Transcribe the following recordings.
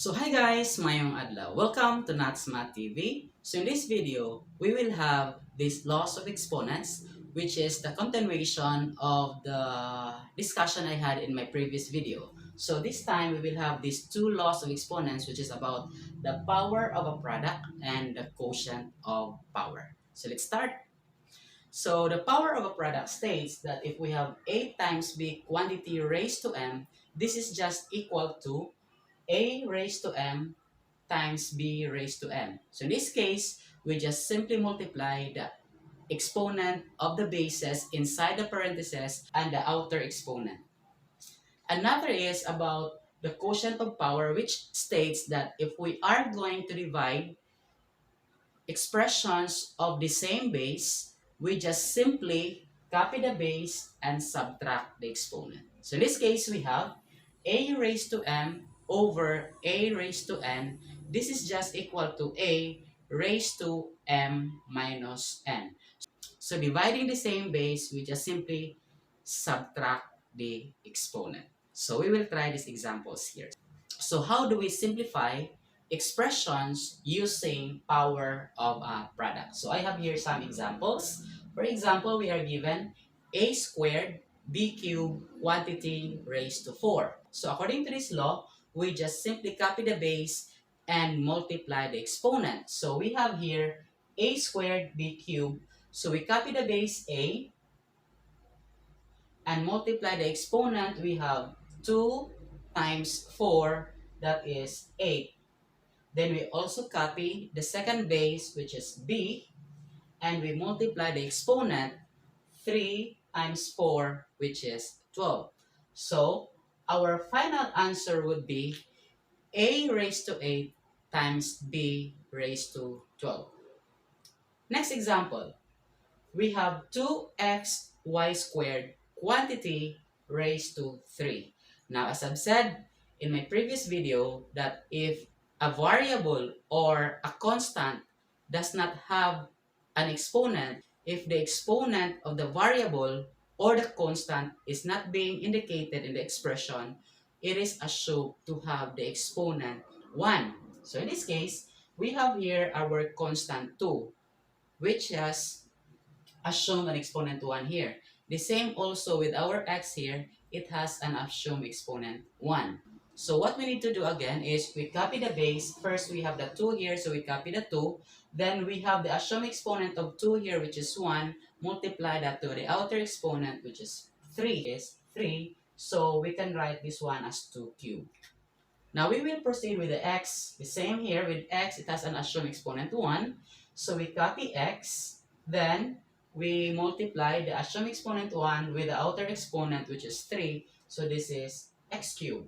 So hi guys, mayong adlaw. Welcome to NatzMath TV. So in this video, we will have this laws of exponents, which is the continuation of the discussion I had in my previous video. So this time we will have these two laws of exponents, which is about the power of a product and the quotient of power. So let's start. So the power of a product states that if we have A times B quantity raised to M, this is just equal to A raised to M times B raised to M. So in this case, we just simply multiply the exponent of the bases inside the parentheses and the outer exponent. Another is about the quotient of power, which states that if we are going to divide expressions of the same base, we just simply copy the base and subtract the exponent. So in this case, we have a raised to m over a raised to n. This is just equal to a raised to m minus n. So dividing the same base, we just simply subtract the exponent. So we will try these examples here. So how do we simplify expressions using power of a product? So I have here some examples. For example, we are given a squared b cubed quantity raised to 4. So according to this law, we just simply copy the base and multiply the exponent. So we have here a squared b cubed. So we copy the base a and multiply the exponent. We have 2 times 4, that is 8. Then we also copy the second base, which is b, and we multiply the exponent. 3 times 4, which is 12. So our final answer would be a raised to 8 times b raised to 12. Next example, we have 2xy squared quantity raised to 3. Now, as I've said in my previous video, that if a variable or a constant does not have an exponent, if the exponent of the variable or the constant is not being indicated in the expression, it is assumed to have the exponent 1. So in this case, we have here our constant 2, which has assume an exponent 1 here. The same also with our x here, it has an assumed exponent 1. So what we need to do again is we copy the base. First we have the 2 here, so we copy the 2. Then we have the assumed exponent of 2 here, which is 1. Multiply that to the outer exponent, which is 3. So we can write this one as 2 cubed. Now we will proceed with the x. The same here with x, it has an assumed exponent 1. So we copy x, then we multiply the assumed exponent 1 with the outer exponent, which is 3. So this is x cubed.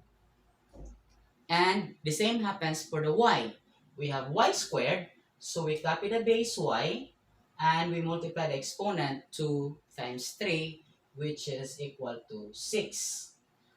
And the same happens for the y. We have y squared, so we copy the base y, and we multiply the exponent 2 times 3, which is equal to 6.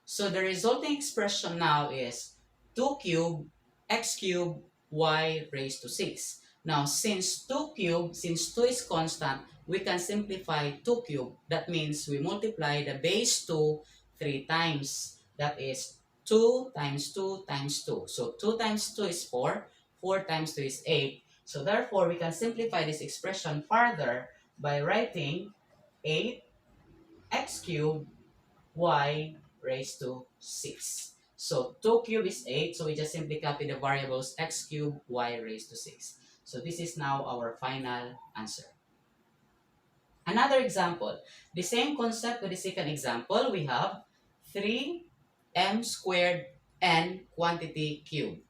So the resulting expression now is 2 cubed x cubed y raised to 6. Now, since 2 cubed, since 2 is constant, we can simplify 2 cubed. That means we multiply the base 2 3 times. That is 2 times 2 times 2. So 2 times 2 is 4. 4 times 2 is 8. So therefore, we can simplify this expression further by writing 8x cubed y raised to 6. So 2 cubed is 8, so we just simply copy the variables x cubed y raised to 6. So this is now our final answer. Another example, the same concept with the second example, we have 3m squared n quantity cubed.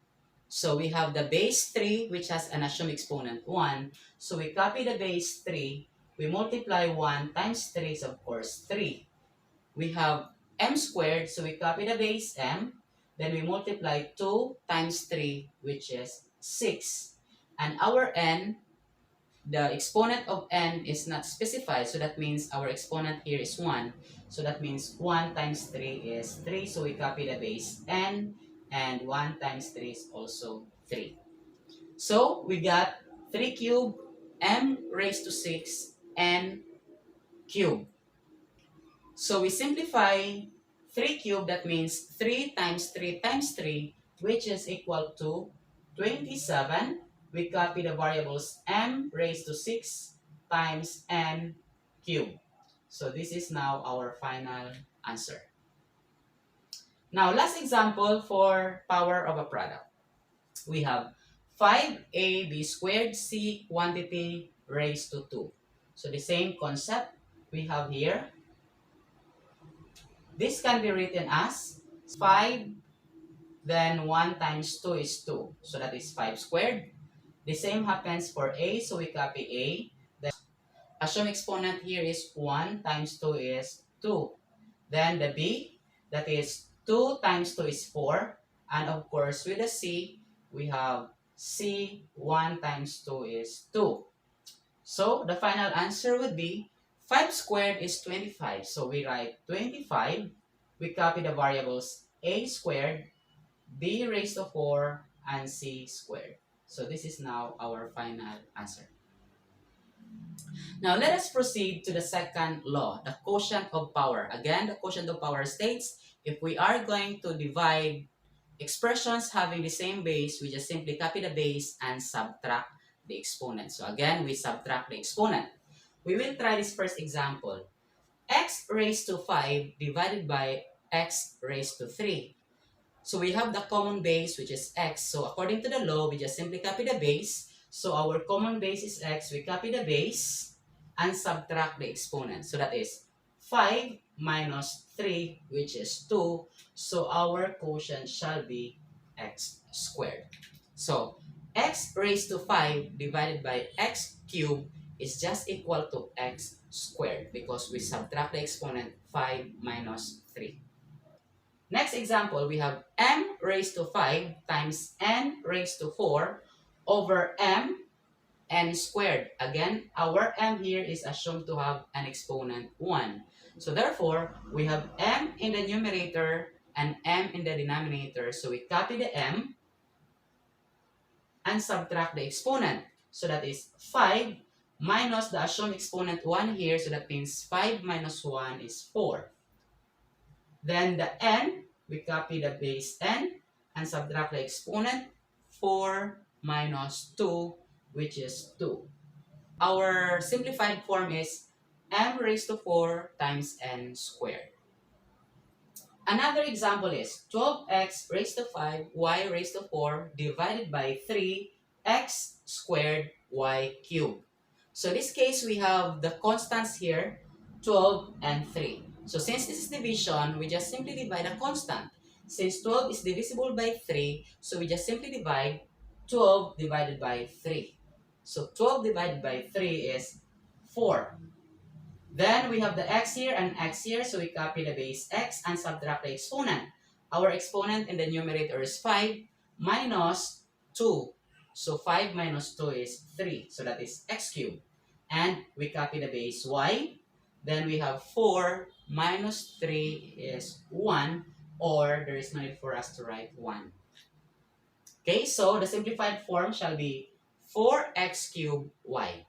So we have the base 3, which has an assumed exponent 1. So we copy the base 3, we multiply 1 times 3 is of course 3. We have m squared, so we copy the base m, then we multiply 2 times 3, which is 6. And our n, the exponent of n is not specified, so that means our exponent here is 1. So that means 1 times 3 is 3, so we copy the base n, and 1 times 3 is also 3. So we got 3 cubed m raised to 6 n cubed. So we simplify 3 cubed, that means 3 times 3 times 3, which is equal to 27. We copy the variables m raised to 6 times n cubed. So this is now our final answer. Now, last example for power of a product. We have 5ab squared c quantity raised to 2. So the same concept we have here. This can be written as 5, then 1 times 2 is 2. So that is 5 squared. The same happens for a, so we copy a. The assumed exponent here is 1 times 2 is 2. Then the b, that is 2 times 2 is 4. And of course, with the c, we have c, 1 times 2 is 2. So the final answer would be 5 squared is 25. So we write 25. We copy the variables a squared, b raised to 4, and c squared. So this is now our final answer. Now let us proceed to the second law, the quotient of power. Again, the quotient of power states if we are going to divide expressions having the same base, we just simply copy the base and subtract the exponent. So again, we subtract the exponent. We will try this first example. X raised to 5 divided by x raised to 3. So we have the common base, which is x. So according to the law, we just simply copy the base. So our common base is x. We copy the base and subtract the exponent. So that is 5 minus 3, which is 2. So our quotient shall be x squared. So x raised to 5 divided by x cubed is just equal to x squared because we subtract the exponent 5 minus 3. Next example, we have m raised to 5 times n raised to 4 over n squared. Again, our m here is assumed to have an exponent 1. So therefore, we have m in the numerator and m in the denominator. So we copy the m and subtract the exponent. So that is 5 minus the assumed exponent 1 here. So that means 5 minus 1 is 4. Then the n, we copy the base n and subtract the exponent 4 minus 2, which is 2. Our simplified form is m raised to 4 times n squared. Another example is 12x raised to 5 y raised to 4 divided by 3x squared y cubed. So in this case, we have the constants here, 12 and 3. So since this is division, we just simply divide a constant. Since 12 is divisible by 3, so we just simply divide 12 divided by 3. So 12 divided by 3 is 4. Then we have the x here and x here, so we copy the base x and subtract the exponent. Our exponent in the numerator is 5 minus 2. So 5 minus 2 is 3. So that is x cubed. And we copy the base y. Then we have 4 minus 3 is 1, or there is no need for us to write 1. Okay, so the simplified form shall be 4x cubed y.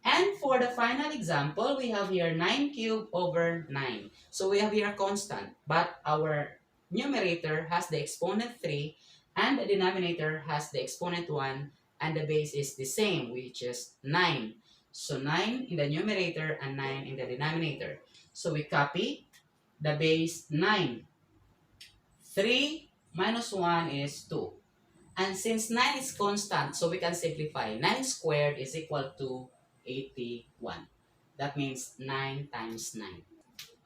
And for the final example, we have here 9 cubed over 9. So we have here a constant, but our numerator has the exponent 3, and the denominator has the exponent 1, and the base is the same, which is 9. So 9 in the numerator and 9 in the denominator. So we copy the base 9. 3 minus 1 is 2. And since 9 is constant, so we can simplify. 9 squared is equal to 81. That means 9 times 9.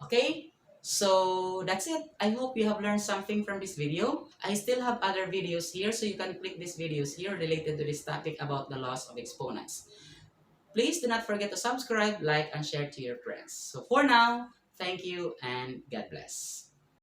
Okay? So that's it. I hope you have learned something from this video. I still have other videos here, so you can click these videos here related to this topic about the laws of exponents. Please do not forget to subscribe, like, and share to your friends. So for now, thank you and God bless.